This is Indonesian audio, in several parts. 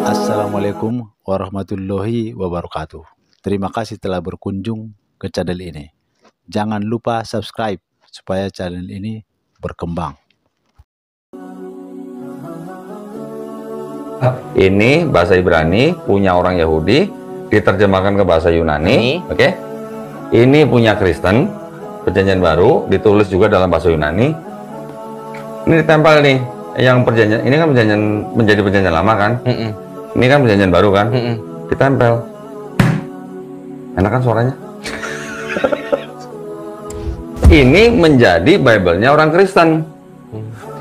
Assalamualaikum warahmatullahi wabarakatuh. Terima kasih telah berkunjung ke channel ini. Jangan lupa subscribe supaya channel ini berkembang. Ini bahasa Ibrani punya orang Yahudi, diterjemahkan ke bahasa Yunani. Oke. Ini punya Kristen, Perjanjian Baru, ditulis juga dalam bahasa Yunani. Ini ditempel nih, yang perjanjian ini kan menjadi perjanjian lama kan? Ini kan perjanjian baru kan? Ditempel. Enak kan suaranya? Ini menjadi Bible-nya orang Kristen.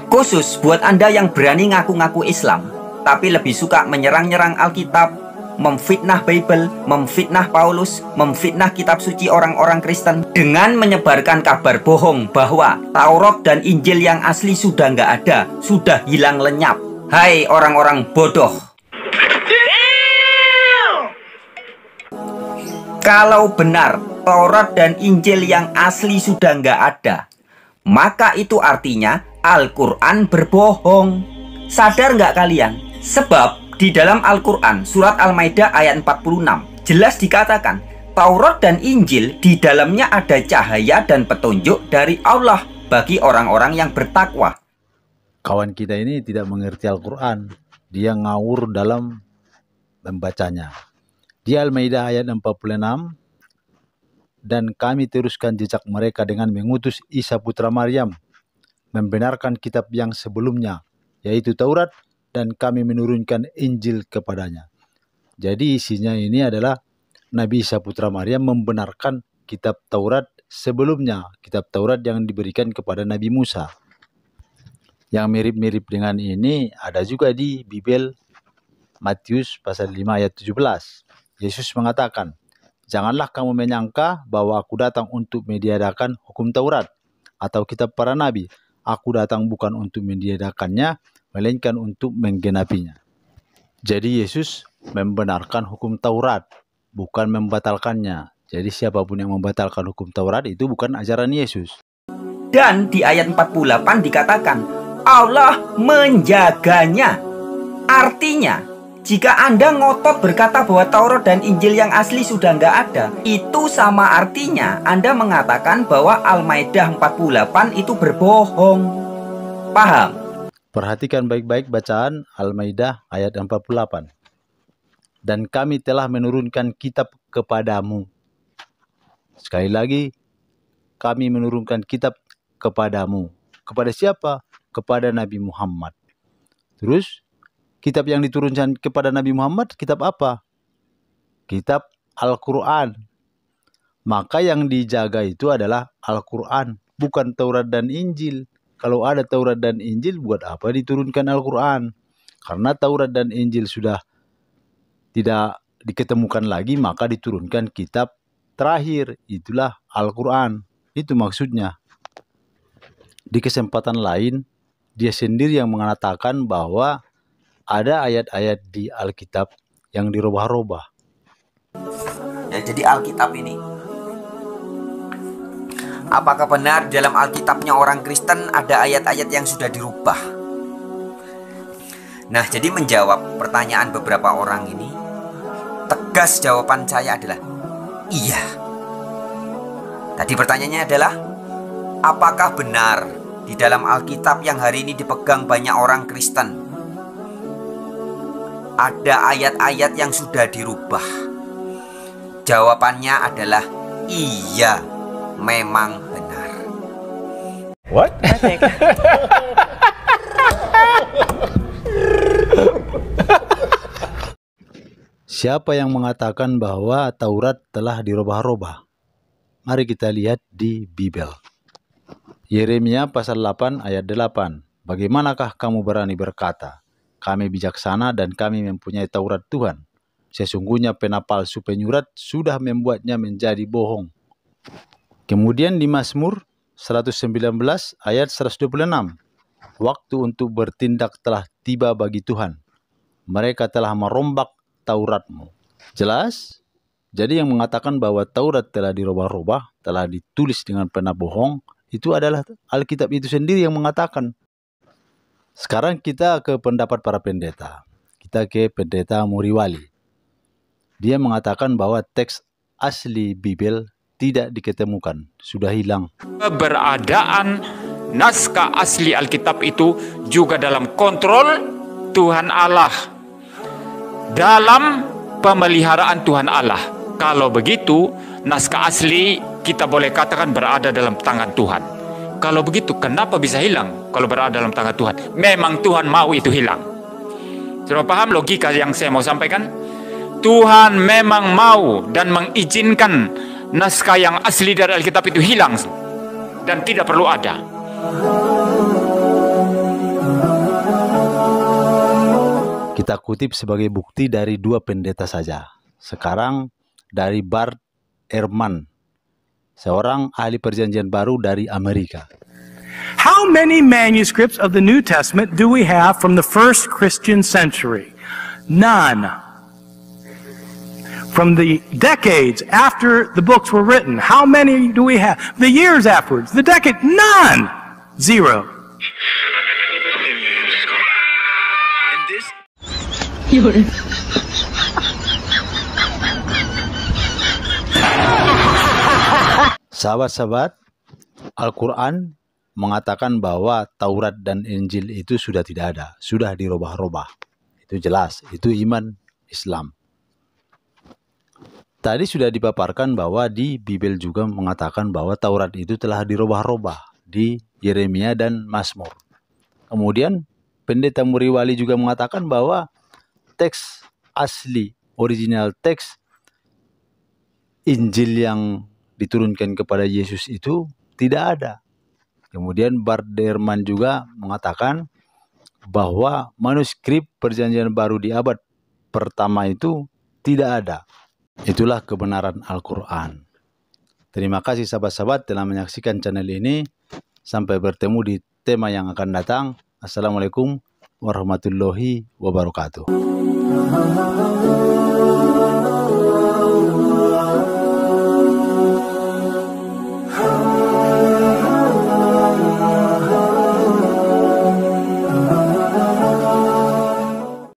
Khusus buat Anda yang berani ngaku-ngaku Islam, tapi lebih suka menyerang-nyerang Alkitab, memfitnah Bible, memfitnah Paulus, memfitnah kitab suci orang-orang Kristen dengan menyebarkan kabar bohong bahwa Taurat dan Injil yang asli sudah nggak ada, sudah hilang lenyap. Hai orang-orang bodoh. Kalau benar Taurat dan Injil yang asli sudah nggak ada, maka itu artinya Al-Quran berbohong. Sadar nggak kalian? Sebab di dalam Al-Quran surat Al-Maidah ayat 46 jelas dikatakan Taurat dan Injil di dalamnya ada cahaya dan petunjuk dari Allah bagi orang-orang yang bertakwa. Kawan kita ini tidak mengerti Al-Quran. Dia ngawur dalam membacanya. Di Al-Maidah ayat 46, dan kami teruskan jejak mereka dengan mengutus Isa putra Maryam, membenarkan kitab yang sebelumnya, yaitu Taurat, dan kami menurunkan Injil kepadanya. Jadi isinya ini adalah Nabi Isa putra Maryam membenarkan kitab Taurat sebelumnya, kitab Taurat yang diberikan kepada Nabi Musa. Yang mirip-mirip dengan ini ada juga di Bible Matius pasal 5 ayat 17. Yesus mengatakan, "Janganlah kamu menyangka bahwa aku datang untuk meniadakan hukum Taurat atau kitab para nabi. Aku datang bukan untuk meniadakannya, melainkan untuk menggenapinya." Jadi Yesus membenarkan hukum Taurat, bukan membatalkannya. Jadi siapapun yang membatalkan hukum Taurat itu bukan ajaran Yesus. Dan di ayat 48 dikatakan Allah menjaganya. Artinya jika Anda ngotot berkata bahwa Taurat dan Injil yang asli sudah nggak ada, itu sama artinya Anda mengatakan bahwa Al-Maidah 48 itu berbohong. Paham? Perhatikan baik-baik bacaan Al-Maidah ayat 48. Dan kami telah menurunkan kitab kepadamu. Sekali lagi, kami menurunkan kitab kepadamu. Kepada siapa? Kepada Nabi Muhammad. Terus, kitab yang diturunkan kepada Nabi Muhammad, kitab apa? Kitab Al-Quran. Maka yang dijaga itu adalah Al-Quran, bukan Taurat dan Injil. Kalau ada Taurat dan Injil, buat apa diturunkan Al-Quran? Karena Taurat dan Injil sudah tidak diketemukan lagi, maka diturunkan kitab terakhir. Itulah Al-Quran. Itu maksudnya. Di kesempatan lain, dia sendiri yang mengatakan bahwa ada ayat-ayat di Alkitab yang dirubah-rubah. Ya, jadi Alkitab ini, apakah benar dalam Alkitabnya orang Kristen ada ayat-ayat yang sudah dirubah? Nah, jadi menjawab pertanyaan beberapa orang ini, tegas jawaban saya adalah iya. Tadi pertanyaannya adalah, apakah benar di dalam Alkitab yang hari ini dipegang banyak orang Kristen ada ayat-ayat yang sudah dirubah? Jawabannya adalah iya, memang benar. What? Siapa yang mengatakan bahwa Taurat telah dirubah-rubah? Mari kita lihat di Bible. Yeremia pasal 8 ayat 8. Bagaimanakah kamu berani berkata, kami bijaksana dan kami mempunyai Taurat Tuhan. Sesungguhnya pena palsu penyurat sudah membuatnya menjadi bohong. Kemudian di Mazmur 119 ayat 126. Waktu untuk bertindak telah tiba bagi Tuhan. Mereka telah merombak Tauratmu. Jelas? Jadi yang mengatakan bahwa Taurat telah dirubah-rubah, telah ditulis dengan pena bohong, itu adalah Alkitab itu sendiri yang mengatakan. Sekarang kita ke pendapat para pendeta. Kita ke pendeta Muriwali. Dia mengatakan bahwa teks asli Bible tidak diketemukan, sudah hilang. Keberadaan naskah asli Alkitab itu juga dalam kontrol Tuhan Allah, dalam pemeliharaan Tuhan Allah. Kalau begitu, naskah asli kita boleh katakan berada dalam tangan Tuhan. Kalau begitu, kenapa bisa hilang kalau berada dalam tangan Tuhan? Memang Tuhan mau itu hilang. Sudah paham logika yang saya mau sampaikan? Tuhan memang mau dan mengizinkan naskah yang asli dari Alkitab itu hilang dan tidak perlu ada. Kita kutip sebagai bukti dari dua pendeta saja. Sekarang dari Bart Ehrman, seorang ahli perjanjian baru dari Amerika. How many manuscripts of the New Testament do we have from the first Christian century? None. From the decades after the books were written, how many do we have? The years afterwards, the decade, none. Zero. Sahabat-sahabat, Al-Quran mengatakan bahwa Taurat dan Injil itu sudah tidak ada, sudah dirubah-rubah. Itu jelas, itu iman Islam. Tadi sudah dipaparkan bahwa di Bible juga mengatakan bahwa Taurat itu telah dirubah-rubah di Yeremia dan Mazmur. Kemudian pendeta Muriwali juga mengatakan bahwa teks asli, original teks Injil yang diturunkan kepada Yesus itu tidak ada. Kemudian Bart Ehrman juga mengatakan bahwa manuskrip perjanjian baru di abad pertama itu tidak ada. Itulah kebenaran Al-Quran. Terima kasih sahabat-sahabat telah menyaksikan channel ini. Sampai bertemu di tema yang akan datang. Assalamualaikum warahmatullahi wabarakatuh.